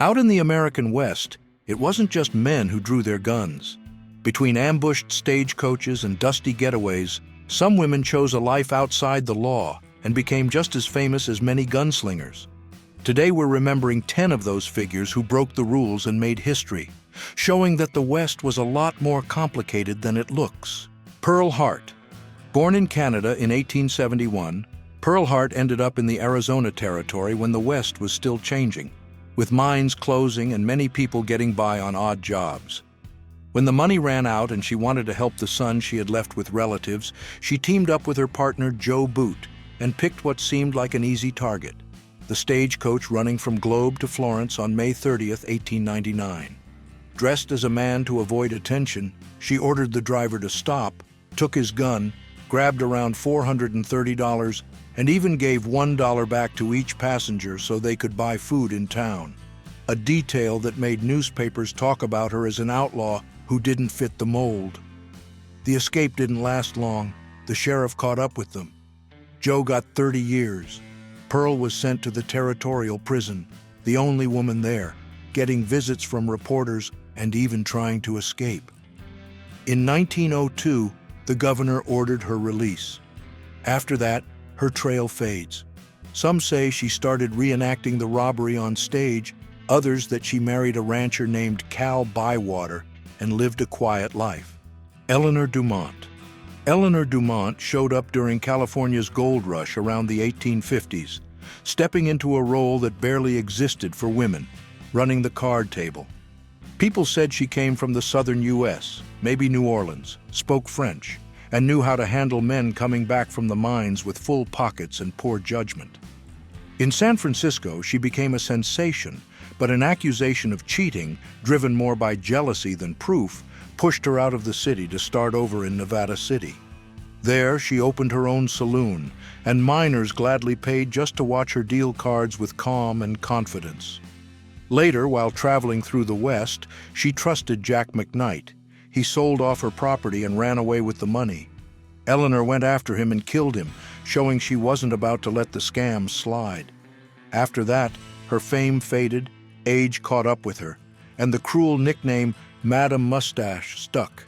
Out in the American West, it wasn't just men who drew their guns. Between ambushed stagecoaches and dusty getaways, some women chose a life outside the law and became just as famous as many gunslingers. Today we're remembering 10 of those figures who broke the rules and made history, showing that the West was a lot more complicated than it looks. Pearl Hart. Born in Canada in 1871, Pearl Hart ended up in the Arizona Territory when the West was still changing, with mines closing and many people getting by on odd jobs. When the money ran out and she wanted to help the son she had left with relatives, she teamed up with her partner Joe Boot and picked what seemed like an easy target, the stagecoach running from Globe to Florence on May 30th, 1899. Dressed as a man to avoid attention, she ordered the driver to stop, took his gun, grabbed around $430, and even gave $1 back to each passenger so they could buy food in town, a detail that made newspapers talk about her as an outlaw who didn't fit the mold. The escape didn't last long. The sheriff caught up with them. Joe got 30 years. Pearl was sent to the territorial prison, the only woman there, getting visits from reporters and even trying to escape. In 1902, the governor ordered her release. After that, her trail fades. Some say she started reenacting the robbery on stage, others that she married a rancher named Cal Bywater and lived a quiet life. Elellanar Dumont. Elellanar Dumont showed up during California's gold rush around the 1850s, stepping into a role that barely existed for women, running the card table. People said she came from the southern U.S., maybe New Orleans, spoke French, and knew how to handle men coming back from the mines with full pockets and poor judgment. In San Francisco, she became a sensation, but an accusation of cheating, driven more by jealousy than proof, pushed her out of the city to start over in Nevada City. There, she opened her own saloon, and miners gladly paid just to watch her deal cards with calm and confidence. Later, while traveling through the West, she trusted Jack McKnight. He sold off her property and ran away with the money. Elellanar went after him and killed him, showing she wasn't about to let the scam slide. After that, her fame faded, age caught up with her, and the cruel nickname Madame Mustache stuck.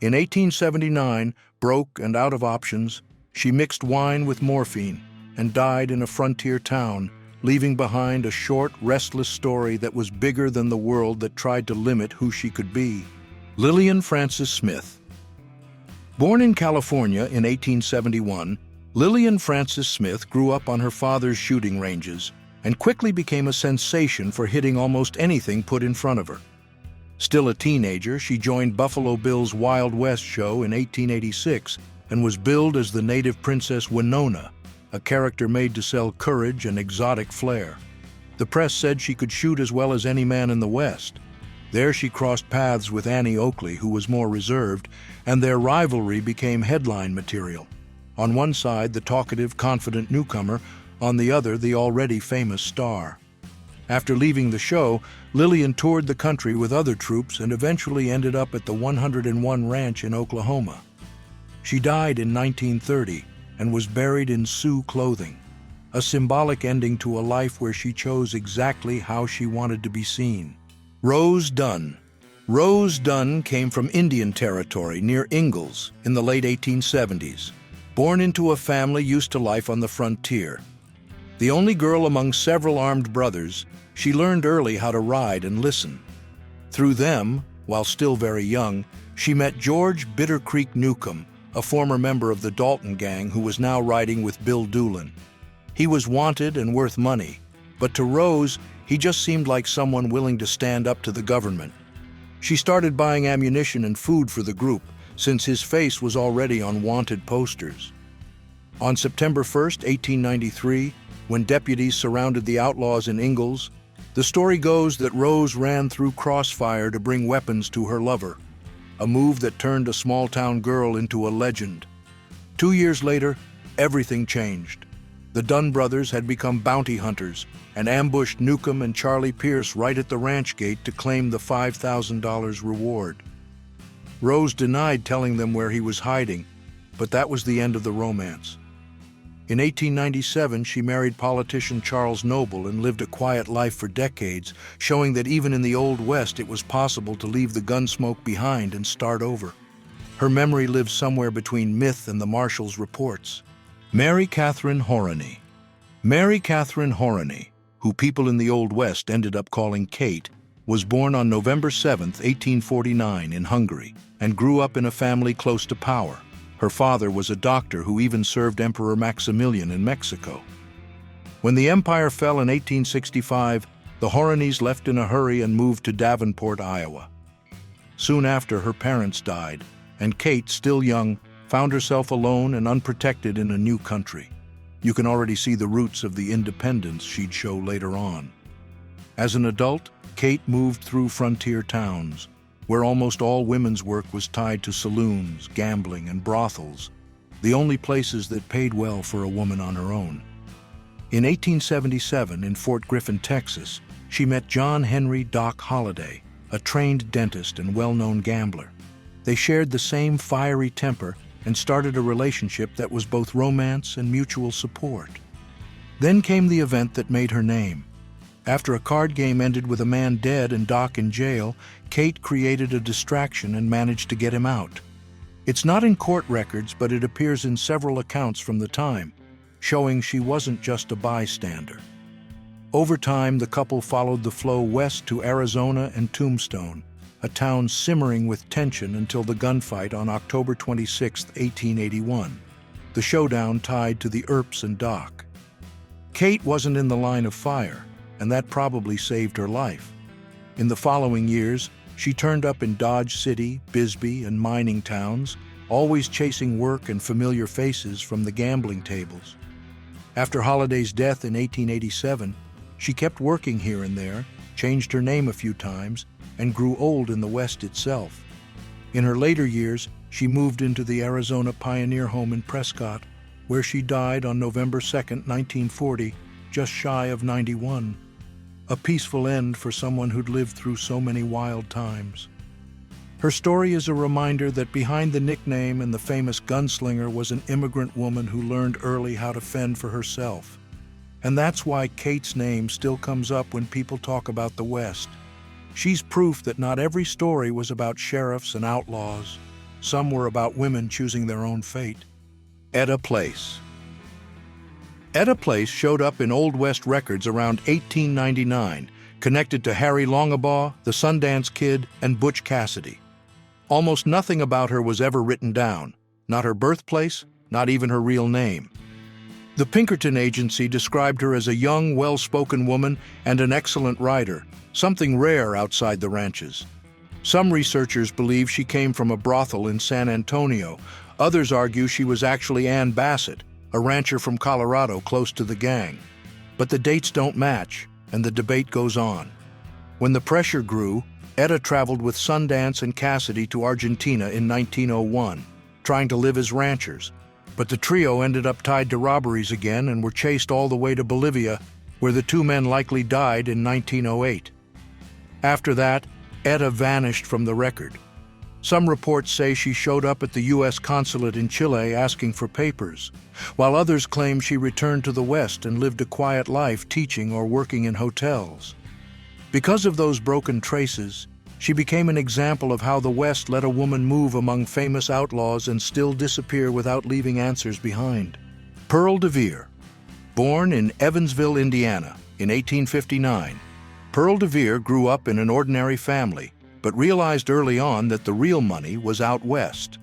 In 1879, broke and out of options, she mixed wine with morphine and died in a frontier town, leaving behind a short, restless story that was bigger than the world that tried to limit who she could be. Lillian Frances Smith. Born in California in 1871, Lillian Frances Smith grew up on her father's shooting ranges and quickly became a sensation for hitting almost anything put in front of her. Still a teenager, she joined Buffalo Bill's Wild West show in 1886 and was billed as the native princess Winona, a character made to sell courage and exotic flair. The press said she could shoot as well as any man in the West. There she crossed paths with Annie Oakley, who was more reserved, and their rivalry became headline material. On one side, the talkative, confident newcomer, on the other, the already famous star. After leaving the show, Lillian toured the country with other troops and eventually ended up at the 101 Ranch in Oklahoma. She died in 1930 and was buried in Sioux clothing, a symbolic ending to a life where she chose exactly how she wanted to be seen. Rose Dunn. Rose Dunn came from Indian Territory near Ingalls in the late 1870s, born into a family used to life on the frontier. The only girl among several armed brothers, she learned early how to ride and listen. Through them, while still very young, she met George Bitter Creek Newcomb, a former member of the Dalton gang who was now riding with Bill Doolin. He was wanted and worth money, but to Rose, he just seemed like someone willing to stand up to the government. She started buying ammunition and food for the group, since his face was already on wanted posters. On September 1st, 1893, when deputies surrounded the outlaws in Ingalls, the story goes that Rose ran through crossfire to bring weapons to her lover, a move that turned a small-town girl into a legend. 2 years later, everything changed. The Dunn brothers had become bounty hunters and ambushed Newcomb and Charlie Pierce right at the ranch gate to claim the $5,000 reward. Rose denied telling them where he was hiding, but that was the end of the romance. In 1897, she married politician Charles Noble and lived a quiet life for decades, showing that even in the Old West it was possible to leave the gunsmoke behind and start over. Her memory lives somewhere between myth and the Marshal's reports. Mary Catherine Hiny. Mary Catherine Hiny, who people in the Old West ended up calling Kate, was born on November 7, 1849 in Hungary, and grew up in a family close to power. Her father was a doctor who even served Emperor Maximilian in Mexico. When the empire fell in 1865, the Hinys left in a hurry and moved to Davenport, Iowa. Soon after, her parents died, and Kate, still young, found herself alone and unprotected in a new country. You can already see the roots of the independence she'd show later on. As an adult, Kate moved through frontier towns, where almost all women's work was tied to saloons, gambling, and brothels, the only places that paid well for a woman on her own. In 1877, in Fort Griffin, Texas, she met John Henry "Doc" Holliday, a trained dentist and well-known gambler. They shared the same fiery temper and started a relationship that was both romance and mutual support. Then came the event that made her name. After a card game ended with a man dead and Doc in jail, Kate created a distraction and managed to get him out. It's not in court records, but it appears in several accounts from the time, showing she wasn't just a bystander. Over time, the couple followed the flow west to Arizona and Tombstone, a town simmering with tension until the gunfight on October 26, 1881. The showdown tied to the Earps and Doc. Kate wasn't in the line of fire, and that probably saved her life. In the following years, she turned up in Dodge City, Bisbee, and mining towns, always chasing work and familiar faces from the gambling tables. After Holliday's death in 1887, she kept working here and there, changed her name a few times, and grew old in the West itself. In her later years, she moved into the Arizona Pioneer home in Prescott, where she died on November 2, 1940, just shy of 91. A peaceful end for someone who'd lived through so many wild times. Her story is a reminder that behind the nickname and the famous gunslinger was an immigrant woman who learned early how to fend for herself. And that's why Kate's name still comes up when people talk about the West. She's proof that not every story was about sheriffs and outlaws. Some were about women choosing their own fate. Eda Place. Eda Place showed up in Old West records around 1899, connected to Harry Longabaugh, the Sundance Kid, and Butch Cassidy. Almost nothing about her was ever written down, not her birthplace, not even her real name. The Pinkerton Agency described her as a young, well-spoken woman and an excellent writer, something rare outside the ranches. Some researchers believe she came from a brothel in San Antonio. Others argue she was actually Ann Bassett, a rancher from Colorado close to the gang. But the dates don't match, and the debate goes on. When the pressure grew, Eda traveled with Sundance and Cassidy to Argentina in 1901, trying to live as ranchers. But the trio ended up tied to robberies again and were chased all the way to Bolivia, where the two men likely died in 1908. After that, Eda vanished from the record. Some reports say she showed up at the U.S. consulate in Chile asking for papers, while others claim she returned to the West and lived a quiet life teaching or working in hotels. Because of those broken traces, she became an example of how the West let a woman move among famous outlaws and still disappear without leaving answers behind. Pearl Devere. Born in Evansville, Indiana, in 1859, Pearl Devere grew up in an ordinary family, but realized early on that the real money was out west.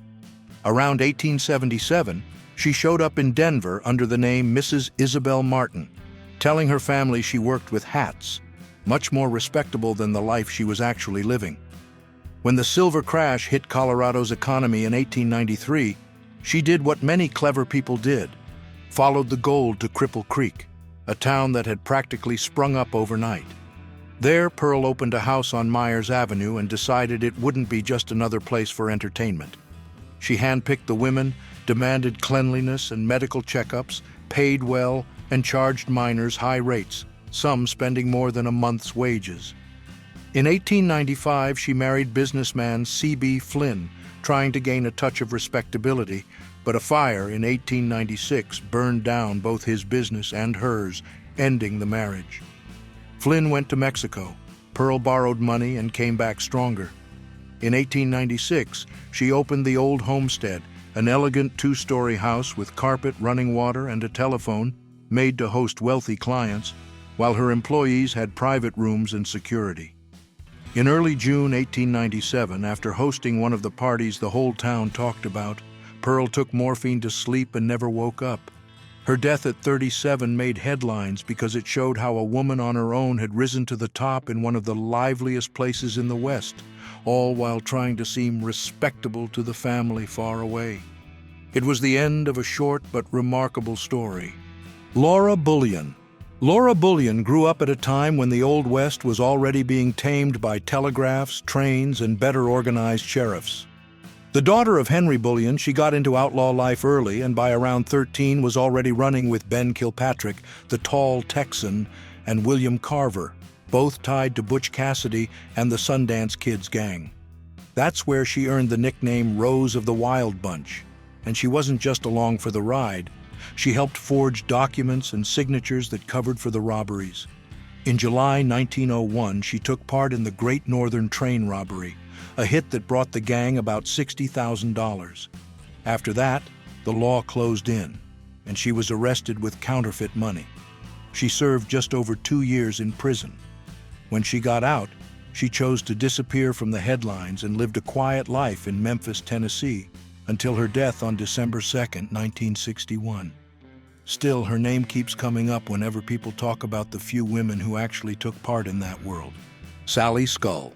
Around 1877, she showed up in Denver under the name Mrs. Isabel Martin, telling her family she worked with hats, much more respectable than the life she was actually living. When the silver crash hit Colorado's economy in 1893, she did what many clever people did, followed the gold to Cripple Creek, a town that had practically sprung up overnight. There, Pearl opened a house on Myers Avenue and decided it wouldn't be just another place for entertainment. She handpicked the women, demanded cleanliness and medical checkups, paid well, and charged miners high rates, some spending more than a month's wages. In 1895, she married businessman C.B. Flynn, trying to gain a touch of respectability, but a fire in 1896 burned down both his business and hers, ending the marriage. Flynn went to Mexico. Pearl borrowed money and came back stronger. In 1896, she opened the Old Homestead, an elegant two-story house with carpet, running water, and a telephone, made to host wealthy clients, while her employees had private rooms and security. In early June 1897, after hosting one of the parties the whole town talked about, Pearl took morphine to sleep and never woke up. Her death at 37 made headlines because it showed how a woman on her own had risen to the top in one of the liveliest places in the West, all while trying to seem respectable to the family far away. It was the end of a short but remarkable story. Laura Bullion. Laura Bullion grew up at a time when the Old West was already being tamed by telegraphs, trains, and better organized sheriffs. The daughter of Henry Bullion, she got into outlaw life early and by around 13 was already running with Ben Kilpatrick, the tall Texan, and William Carver, both tied to Butch Cassidy and the Sundance Kids gang. That's where she earned the nickname Rose of the Wild Bunch. And she wasn't just along for the ride. She helped forge documents and signatures that covered for the robberies. In July 1901, she took part in the Great Northern Train robbery, a hit that brought the gang about $60,000. After that, the law closed in, and she was arrested with counterfeit money. She served just over 2 years in prison. When she got out, she chose to disappear from the headlines and lived a quiet life in Memphis, Tennessee, until her death on December 2, 1961. Still, her name keeps coming up whenever people talk about the few women who actually took part in that world. Sally Skull.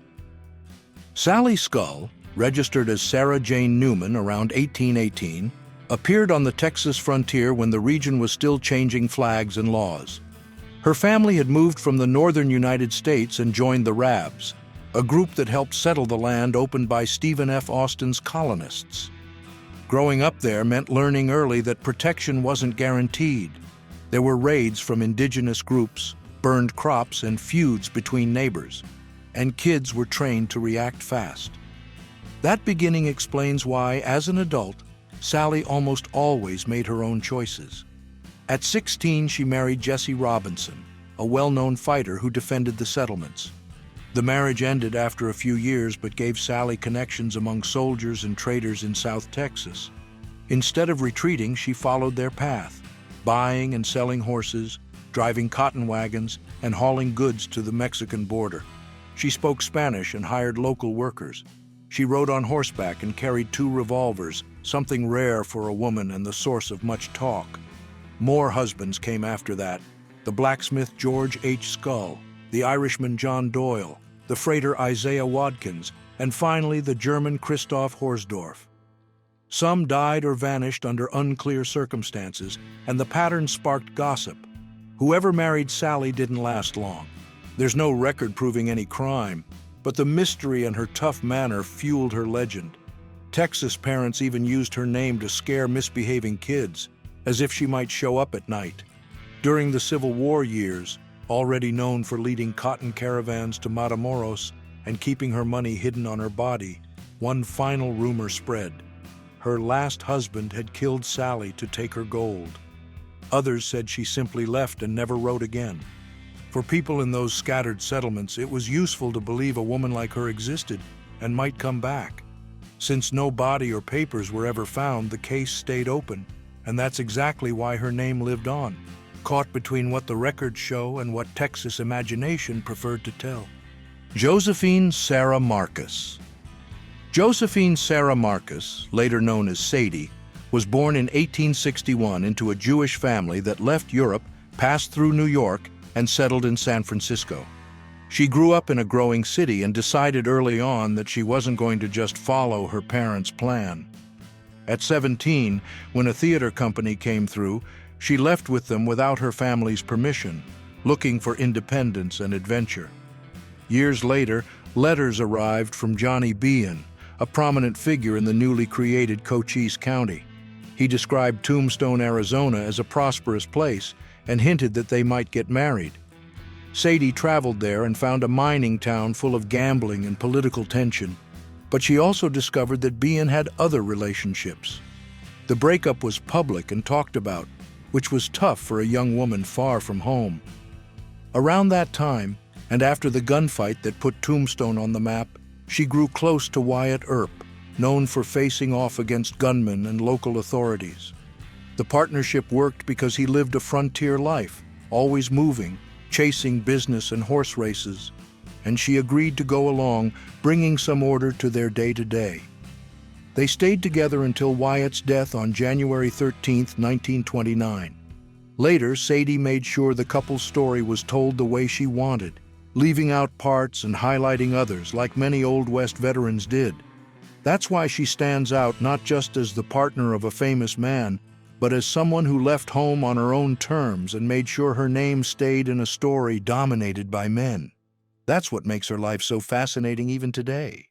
Sally Skull, registered as Sarah Jane Newman around 1818, appeared on the Texas frontier when the region was still changing flags and laws. Her family had moved from the northern United States and joined the Rabs, a group that helped settle the land opened by Stephen F. Austin's colonists. Growing up there meant learning early that protection wasn't guaranteed. There were raids from indigenous groups, burned crops, and feuds between neighbors, and kids were trained to react fast. That beginning explains why, as an adult, Sally almost always made her own choices. At 16, she married Jesse Robinson, a well-known fighter who defended the settlements. The marriage ended after a few years but gave Sally connections among soldiers and traders in South Texas. Instead of retreating, she followed their path, buying and selling horses, driving cotton wagons, and hauling goods to the Mexican border. She spoke Spanish and hired local workers. She rode on horseback and carried 2 revolvers, something rare for a woman and the source of much talk. More husbands came after that: the blacksmith George H. Skull, the Irishman John Doyle, the freighter Isaiah Watkins, and finally the German Christoph Horsdorf. Some died or vanished under unclear circumstances, and the pattern sparked gossip. Whoever married Sally didn't last long. There's no record proving any crime, but the mystery and her tough manner fueled her legend. Texas parents even used her name to scare misbehaving kids, as if she might show up at night. During the Civil War years, already known for leading cotton caravans to Matamoros and keeping her money hidden on her body, one final rumor spread. Her last husband had killed Sally to take her gold. Others said she simply left and never wrote again. For people in those scattered settlements, it was useful to believe a woman like her existed and might come back. Since no body or papers were ever found, the case stayed open, and that's exactly why her name lived on, caught between what the records show and what Texas imagination preferred to tell. Josephine Sarah Marcus. Josephine Sarah Marcus, later known as Sadie, was born in 1861 into a Jewish family that left Europe, passed through New York, and settled in San Francisco. She grew up in a growing city and decided early on that she wasn't going to just follow her parents' plan. At 17, when a theater company came through, she left with them without her family's permission, looking for independence and adventure. Years later, letters arrived from Johnny Bean, a prominent figure in the newly created Cochise County. He described Tombstone, Arizona as a prosperous place and hinted that they might get married. Sadie traveled there and found a mining town full of gambling and political tension, but she also discovered that Bean had other relationships. The breakup was public and talked about, which was tough for a young woman far from home. Around that time, and after the gunfight that put Tombstone on the map, she grew close to Wyatt Earp, known for facing off against gunmen and local authorities. The partnership worked because he lived a frontier life, always moving, chasing business and horse races, and she agreed to go along, bringing some order to their day-to-day. They stayed together until Wyatt's death on January 13, 1929. Later, Sadie made sure the couple's story was told the way she wanted, leaving out parts and highlighting others like many Old West veterans did. That's why she stands out not just as the partner of a famous man, but as someone who left home on her own terms and made sure her name stayed in a story dominated by men. That's what makes her life so fascinating even today.